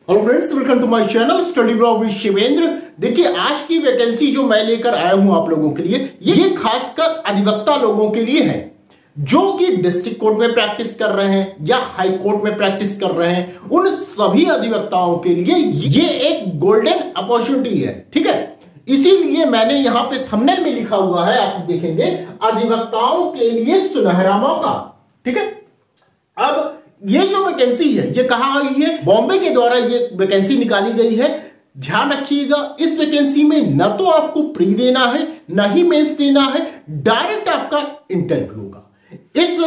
Hello friends, welcome to my channel study blog with Shivendra. देखिए, आज की वैकेंसी जो मैं लेकर आया हूं आप लोगों के लिए, ये खासकर अधिवक्ता लोगों के लिए है जो कि डिस्ट्रिक्ट कोर्ट में प्रैक्टिस कर रहे हैं या हाई कोर्ट में प्रैक्टिस कर रहे हैं। उन सभी अधिवक्ताओं के लिए ये एक गोल्डन अपॉर्चुनिटी है। ठीक है, इसीलिए मैंने यहां पे थंबनेल में लिखा हुआ है, आप देखेंगे, अधिवक्ताओं के लिए सुनहरा मौका। ठीक है, अब ये जो वैकेंसी है ये कहां आई है? बॉम्बे के द्वारा ये वैकेंसी निकाली गई है। ध्यान रखिएगा, इस वैकेंसी में न तो आपको प्री देना है, न ही मेंस देना है, डायरेक्ट आपका इंटरव्यू होगा। इस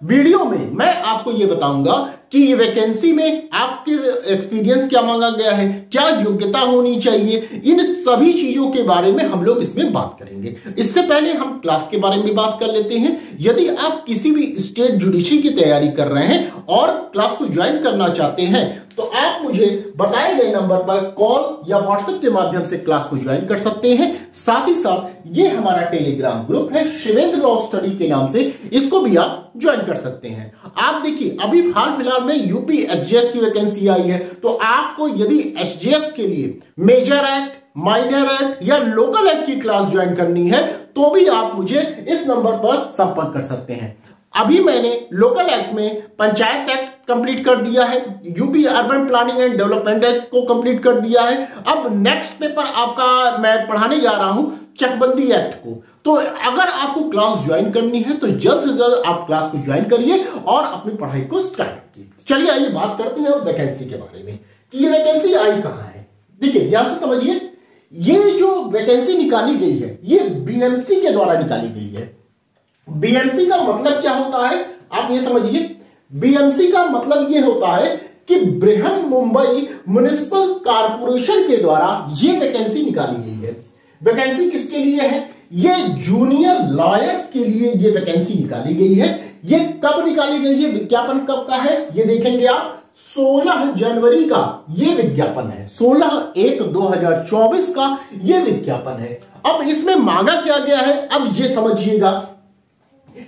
वीडियो में मैं आपको यह बताऊंगा कि ये वैकेंसी में आपके एक्सपीरियंस क्या मांगा गया है, क्या योग्यता होनी चाहिए, इन सभी चीजों के बारे में हम लोग इसमें बात करेंगे। इससे पहले हम क्लास के बारे में बात कर लेते हैं। यदि आप किसी भी स्टेट जुडिशरी की तैयारी कर रहे हैं और क्लास को ज्वाइन करना चाहते हैं तो आप मुझे बताए गए नंबर पर कॉल या व्हाट्सएप के माध्यम से क्लास को ज्वाइन कर सकते हैं। साथ ही साथ ये हमारा टेलीग्राम ग्रुप है शिवेंद्र लॉ स्टडी के नाम से, इसको भी आप ज्वाइन कर सकते हैं। आप देखिए, अभी हाल फिलहाल में यूपी एचजेएस की वैकेंसी आई है, तो आपको यदि एचजेएस के लिए मेजर एक्ट, माइनर एक्ट या लोकल एक्ट की क्लास ज्वाइन करनी है तो भी आप मुझे इस नंबर पर संपर्क कर सकते हैं। अभी मैंने लोकल एक्ट में पंचायत एक्ट कंप्लीट कर दिया है, UP urban planning and development act को कंप्लीट कर दिया है। अब नेक्स्ट पेपर आपका मैं पढ़ाने जा रहा हूं चकबंदी एक्ट को। तो अगर आपको क्लास ज्वाइन करनी है तो जल्द से जल्द आप क्लास को ज्वाइन करिए और अपनी पढ़ाई को स्टार्ट करिए। चलिए आइए बात करते हैं वैकेंसी के बारे में कि ये वैकेंसी आई कहां है। देखिए, ध्यान से समझिए, ये जो वैकेंसी निकाली गई है ये बीएमसी के द्वारा निकाली गई है। बीएमसी का मतलब क्या होता है आप ये समझिए। बीएमसी का मतलब ये होता है कि बृहन मुंबई म्युनिसिपल कॉर्पोरेशन के द्वारा ये वैकेंसी निकाली गई है। वैकेंसी किसके लिए है? ये जूनियर लॉयर्स के लिए ये वैकेंसी निकाली गई है। ये कब निकाली गई है, विज्ञापन कब का है ये देखेंगे आप, 16 जनवरी का ये विज्ञापन है, 16/1/2024 का ये विज्ञापन है। अब इसमें मांगा क्या गया है, अब ये समझिएगा।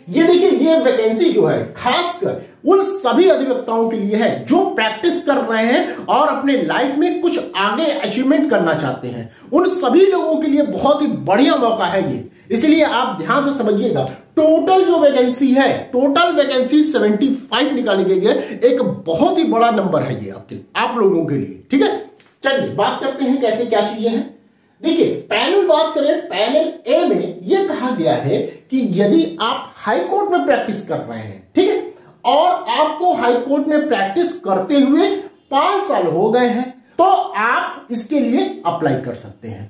ये देखिए, ये वैकेंसी जो है खासकर उन सभी अधिवक्ताओं के लिए है जो प्रैक्टिस कर रहे हैं और अपने लाइफ में कुछ आगे अचीवमेंट करना चाहते हैं। उन सभी लोगों के लिए बहुत ही बढ़िया मौका है ये, इसलिए आप ध्यान से समझिएगा। टोटल जो वैकेंसी है, टोटल वैकेंसी 75 निकाली गई है। एक बहुत ही बड़ा नंबर है ये आप लोगों के लिए। ठीक है, चलिए बात करते हैं कैसे क्या चीजें हैं। देखिए, पैनल बात करें, पैनल ए में यह कहा गया है कि यदि आप हाई कोर्ट में प्रैक्टिस कर रहे हैं, ठीक है, और आपको हाई कोर्ट में प्रैक्टिस करते हुए 5 साल हो गए हैं तो आप इसके लिए अप्लाई कर सकते हैं।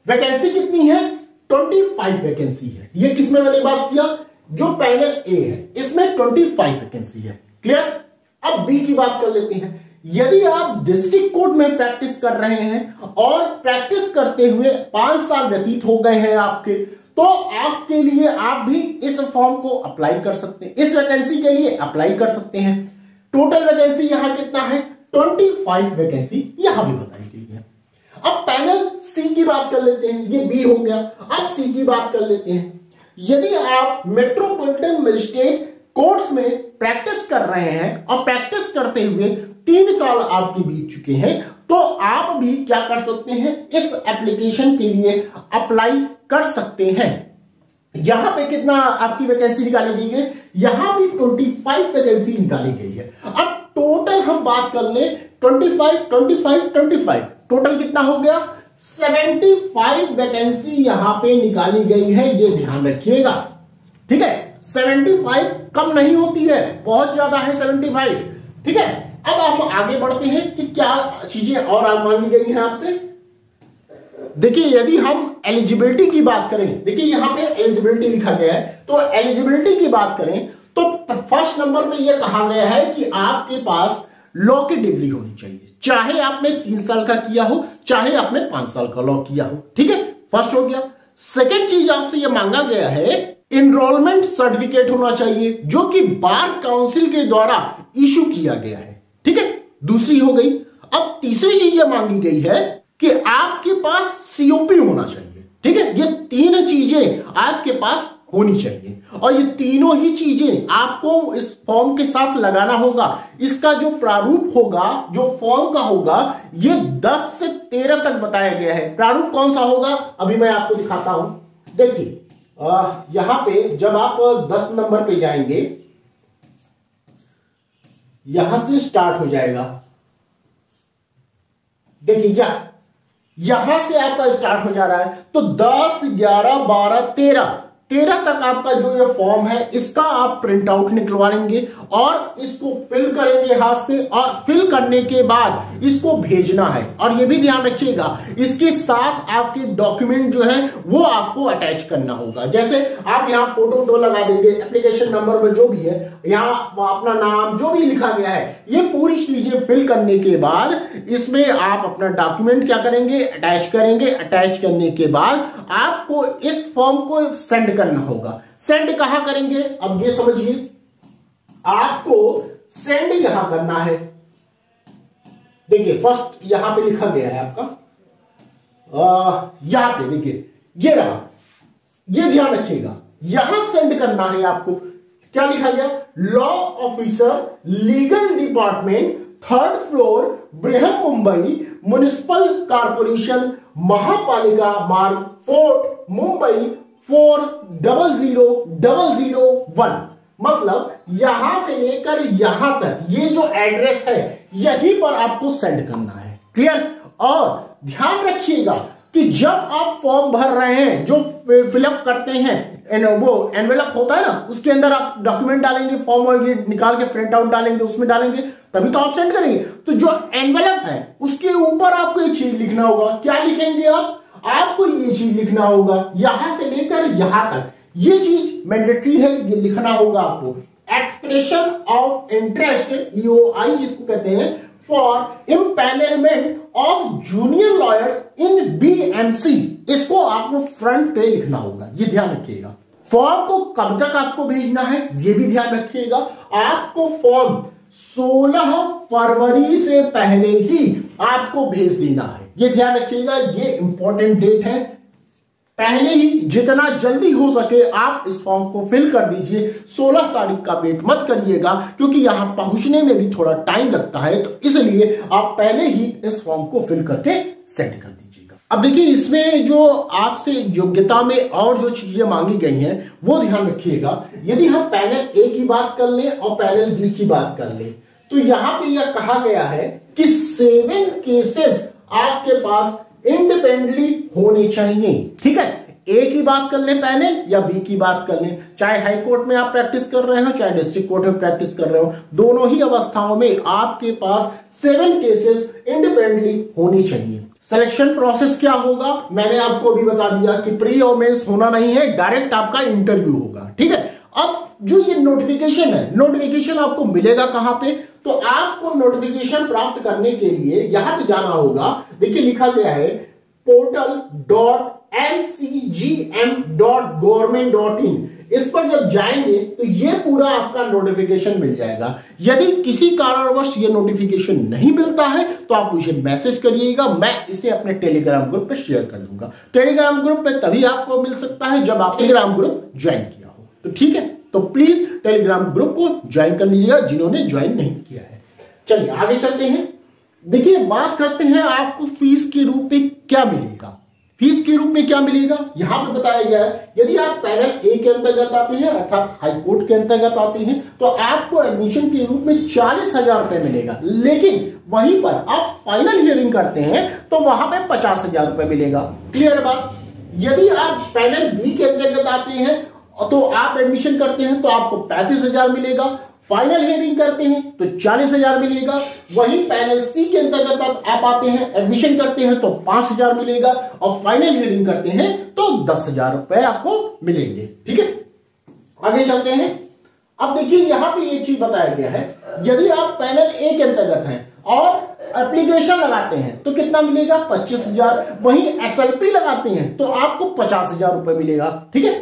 वैकेंसी कितनी है? 25 वैकेंसी है। ये किसमें मैंने बात किया? जो पैनल ए है इसमें 25 वैकेंसी है। क्लियर? अब बी की बात कर लेते हैं। यदि आप डिस्ट्रिक्ट कोर्ट में प्रैक्टिस कर रहे हैं और प्रैक्टिस करते हुए 5 साल व्यतीत हो गए हैं आपके, तो आपके लिए आप भी इस फॉर्म को अप्लाई कर सकते हैं, इस वैकेंसी के लिए अप्लाई कर सकते हैं। टोटल वैकेंसी यहां कितना है? 25 वैकेंसी यहां भी बताई गई है। अब पैनल सी की बात कर लेते हैं, ये बी हो गया। अब सी की बात कर लेते हैं। यदि आप मेट्रोपॉलिटन मजिस्ट्रेट कोर्ट्स में प्रैक्टिस कर रहे हैं और प्रैक्टिस करते हुए 3 साल आपके बीत चुके हैं तो आप भी क्या कर सकते हैं, इस एप्लीकेशन के लिए अप्लाई कर सकते हैं। यहां पे कितना आपकी वैकेंसी निकाली गई है? यहां भी 25 वैकेंसी निकाली गई है। अब टोटल हम बात कर ले, 25 टोटल कितना हो गया? 75 वैकेंसी यहां पे निकाली गई है, ये ध्यान रखिएगा। ठीक है, 75 कम नहीं होती है, बहुत ज्यादा है 75। ठीक है, अब हम आगे बढ़ते हैं कि क्या चीजें और मांगी गई हैं आपसे। देखिए, यदि हम एलिजिबिलिटी की बात करें, देखिए यहां पे एलिजिबिलिटी लिखा गया है, तो एलिजिबिलिटी की बात करें तो फर्स्ट नंबर में यह कहा गया है कि आपके पास लॉ की डिग्री होनी चाहिए, चाहे आपने 3 साल का किया हो, चाहे आपने 5 साल का लॉ किया हो। ठीक है, फर्स्ट हो गया। सेकेंड चीज आपसे यह मांगा गया है, एनरोलमेंट सर्टिफिकेट होना चाहिए जो कि बार काउंसिल के द्वारा इशू किया गया है। ठीक है, दूसरी हो गई। अब तीसरी चीज यह मांगी गई है कि आपके पास सीओपी होना चाहिए। ठीक है, ये 3 चीजें आपके पास होनी चाहिए। और ये तीनों ही चीजें आपको इस फॉर्म के साथ लगाना होगा। इसका जो प्रारूप होगा, जो फॉर्म का होगा, ये 10 से 13 तक बताया गया है। प्रारूप कौन सा होगा अभी मैं आपको दिखाता हूं। देखिए यहां पे जब आप 10 नंबर पे जाएंगे, यहां से स्टार्ट हो जाएगा। देखिए यहां से आपका स्टार्ट हो जा रहा है, तो 10, 11, 12, 13 तक आपका जो ये फॉर्म है इसका आप प्रिंट आउट निकलवा लेंगे और इसको फिल करेंगे हाथ से, और फिल करने के बाद इसको भेजना है। और ये भी ध्यान रखिएगा, इसके साथ आपके डॉक्यूमेंट जो है वो आपको अटैच करना होगा। जैसे आप यहाँ फोटो लगा देंगे, एप्लीकेशन नंबर में जो भी है, यहाँ अपना नाम जो भी लिखा गया है, ये पूरी चीजें फिल करने के बाद इसमें आप अपना डॉक्यूमेंट क्या करेंगे, अटैच करेंगे। अटैच करने के बाद आपको इस फॉर्म को सेंड करना होगा। सेंड कहां करेंगे, अब ये समझिए, आपको सेंड यहां करना है। देखिए फर्स्ट यहां पे लिखा गया है आपका, यहां पे देखिए ये रहा, ये ध्यान रखिएगा, यहां सेंड करना है आपको। क्या लिखा गया, law officer, legal department, 3rd floor, Brihan Mumbai, municipal corporation, महापालिका मार्ग, फोर्ट, मुंबई 400001। मतलब यहां से लेकर यहां तक ये जो एड्रेस है यहीं पर आपको सेंड करना है। क्लियर। और ध्यान रखिएगा कि जब आप फॉर्म भर रहे हैं, जो फिलअप करते हैं, वो एनवेलप होता है ना, उसके अंदर आप डॉक्यूमेंट डालेंगे, फॉर्म और ये निकाल के प्रिंट आउट डालेंगे, उसमें डालेंगे, तभी तो आप सेंड करेंगे। तो जो एनवेलप है उसके ऊपर आपको एक चीज लिखना होगा। क्या लिखेंगे आपको ये चीज लिखना होगा, यहां से लेकर यहां तक ये चीज मैंडेटरी है, ये लिखना होगा आपको। एक्सप्रेशन ऑफ इंटरेस्ट, EOI जिसको कहते हैं, for empanelment of junior lawyers in BMC, इसको आपको फ्रंट पे लिखना होगा। ये ध्यान रखिएगा। फॉर्म को कब तक आपको भेजना है ये भी ध्यान रखिएगा। आपको फॉर्म 16 फरवरी से पहले ही आपको भेज देना है। ये ध्यान रखिएगा, ये इंपॉर्टेंट डेट है। पहले ही जितना जल्दी हो सके आप इस फॉर्म को फिल कर दीजिए। 16 तारीख का वेट मत करिएगा, क्योंकि यहां पहुंचने में भी थोड़ा टाइम लगता है, तो इसलिए आप पहले ही इस फॉर्म को फिल करके सेंड कर दीजिएगा। अब देखिए इसमें जो आपसे योग्यता में और जो चीजें मांगी गई हैं वो ध्यान रखिएगा। यदि हम पैनल A की बात कर लें और पैनल B की बात कर लें, तो यहां पे यह कहा गया है कि 7 केसेस आपके पास इंडिपेंडेंटली होने चाहिए। ठीक है, ए की बात कर लें पैनल या बी की बात कर लें, चाहे हाई कोर्ट में आप प्रैक्टिस कर रहे हो चाहे डिस्ट्रिक्ट कोर्ट में प्रैक्टिस कर रहे हो, दोनों ही अवस्थाओं में आपके पास 7 केसेस इंडिपेंडेंटली होनी चाहिए। सिलेक्शन प्रोसेस क्या होगा मैंने आपको अभी बता दिया कि प्री और मेंस होना नहीं है, डायरेक्ट आपका इंटरव्यू होगा। ठीक है, अब जो ये नोटिफिकेशन है, नोटिफिकेशन आपको मिलेगा कहां पे, तो आपको नोटिफिकेशन प्राप्त करने के लिए यहां पे जाना होगा। देखिए लिखा गया है portal.ncgm.government.in, इस पर जब जाएंगे तो ये पूरा आपका नोटिफिकेशन मिल जाएगा। यदि किसी कारणवश ये नोटिफिकेशन नहीं मिलता है तो आप मुझे मैसेज करिएगा, मैं इसे अपने टेलीग्राम ग्रुप पे शेयर कर दूंगा। टेलीग्राम ग्रुप पे तभी आपको मिल सकता है जब आप टेलीग्राम ग्रुप ज्वाइन किया हो। तो ठीक है, तो प्लीज टेलीग्राम ग्रुप को ज्वाइन कर लीजिएगा जिन्होंने ज्वाइन नहीं किया है। चलिए आगे चलते हैं। देखिए बात करते हैं आपको फीस के रूप में क्या मिलेगा। फीस के रूप में क्या मिलेगा यहां पे बताया गया है। यदि आप पैनल ए के अंतर्गत आते हैं अर्थात हाई कोर्ट के अंतर्गत आते हैं तो आपको एडमिशन के रूप में 40,000 रुपए मिलेगा, लेकिन वहीं पर आप फाइनल हियरिंग करते हैं तो वहां पे 50,000 रुपए मिलेगा। क्लियर बात। यदि आप पैनल बी के अंतर्गत आते हैं तो आप एडमिशन करते हैं तो आपको 35,000 मिलेगा, फाइनल हियरिंग करते हैं तो 40,000 मिलेगा। वहीं पैनल सी के अंतर्गत आप आते हैं, एडमिशन करते हैं तो 5,000 मिलेगा और फाइनल हियरिंग करते हैं तो 10,000 रुपए आपको मिलेंगे। ठीक है, आगे चलते हैं। अब देखिए यहां पे ये चीज बताया गया है, यदि आप पैनल ए के अंतर्गत हैं और एप्लीकेशन लगाते हैं तो कितना मिलेगा 25,000। वहीं SLP लगाते हैं तो आपको 50,000 रुपए मिलेगा। ठीक है,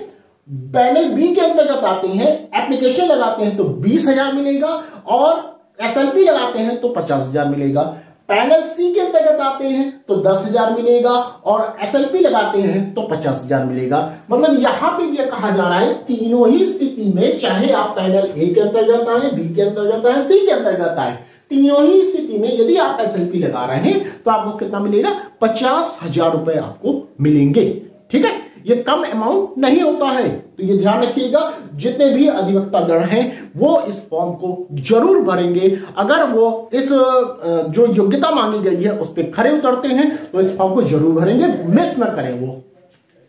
पैनल बी के अंतर्गत आते हैं, एप्लीकेशन लगाते हैं तो 20,000 मिलेगा और SLP लगाते हैं तो 50,000 मिलेगा। पैनल सी के अंतर्गत आते हैं तो 10,000 मिलेगा और एसएलपी लगाते हैं तो 50,000 मिलेगा। मतलब यहां पे यह कहा जा रहा है तीनों ही स्थिति में, चाहे आप पैनल ए के अंतर्गत आए, बी के अंतर्गत आए, सी के अंतर्गत आए, तीनों ही स्थिति में यदि आप एसएलपी लगा रहे हैं तो आपको कितना मिलेगा? 50,000 रुपए आपको मिलेंगे। ठीक है, ये कम अमाउंट नहीं होता है, तो ये ध्यान रखिएगा। जितने भी अधिवक्ता गण हैं वो इस फॉर्म को जरूर भरेंगे। अगर वो इस जो योग्यता मांगी गई है उस पर खरे उतरते हैं तो इस फॉर्म को जरूर भरेंगे, मिस ना करें वो।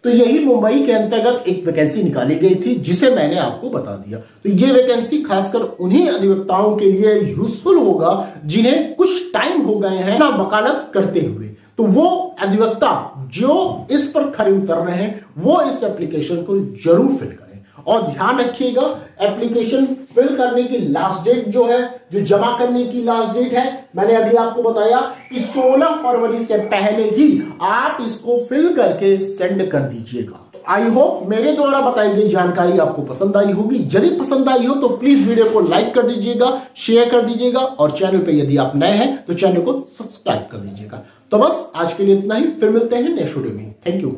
तो यही मुंबई के अंतर्गत एक वैकेंसी निकाली गई थी जिसे मैंने आपको बता दिया। तो ये वैकेंसी खासकर उन्हीं अधिवक्ताओं के लिए यूजफुल होगा जिन्हें कुछ टाइम हो गए हैं ना वकालत करते हुए। तो वो अधिवक्ता जो इस पर खरे उतर रहे हैं वो इस एप्लीकेशन को जरूर फिल करें। और ध्यान रखिएगा, एप्लीकेशन फिल करने की लास्ट डेट जो है, जो जमा करने की लास्ट डेट है, मैंने अभी आपको बताया कि 16 फरवरी से पहले ही आप इसको फिल करके सेंड कर दीजिएगा। आई होप मेरे द्वारा बताई गई जानकारी आपको पसंद आई होगी। यदि पसंद आई हो तो प्लीज वीडियो को लाइक कर दीजिएगा, शेयर कर दीजिएगा और चैनल पे यदि आप नए हैं तो चैनल को सब्सक्राइब कर दीजिएगा। तो बस आज के लिए इतना ही, फिर मिलते हैं नेक्स्ट वीडियो में। Thank you.